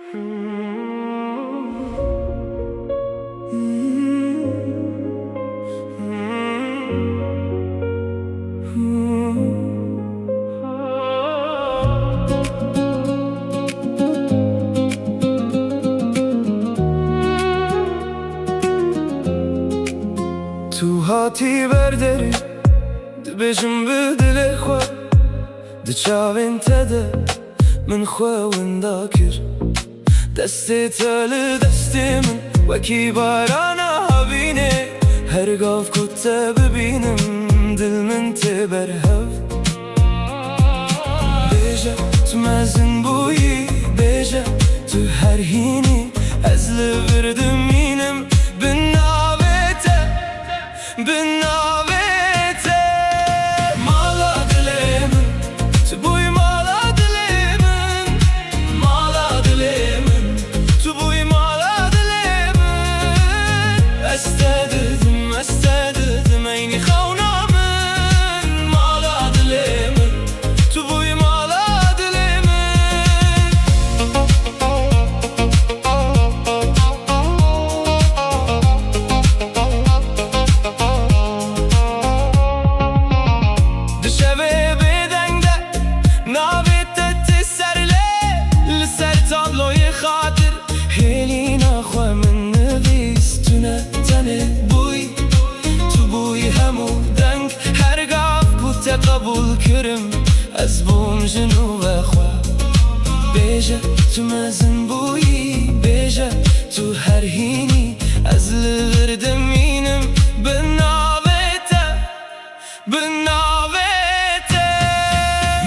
تو هاتی برداری دبجم بدل خوا دچاوین تده من خوا ونداکر دستی تل دستی من وکی بارانا هبینه هر گاف کت ببینم دل من تبرهف بیجه تو مزن بویی بیجه تو هر هینی از لبردم اینم بالنابته مالا دلیمن تو بوی مالا دلیمن مالا دلیمن تو بوی مالا دلیمن استددم اینی خونامن مالا دلیمن تو بوی مالا دلیمن خاطر هیلی نخواه من نویس تو نتنه بوی تو بوی همو دنگ هر گاف بود قبول کرم از بوم جنو بخواه بیجه تو مزن بویی بیجه تو هر هینی از لبردم اینم بالنابته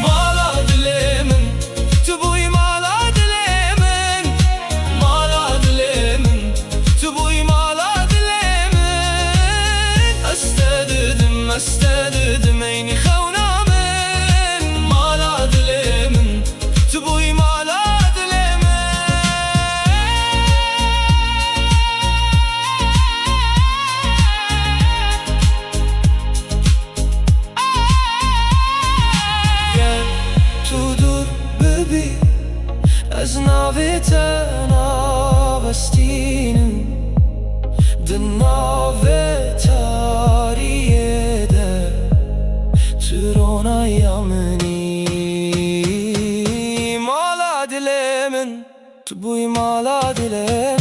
مالا دلیمن تو بوی مالا استددم اینی خونامن مالا دلیمن تو بوی مالا دلیمن گل تو دور ببین از ناوی تنابستینم د ناوی ترونا یامنی مالا دلیمن تو بوی مالا دلیمن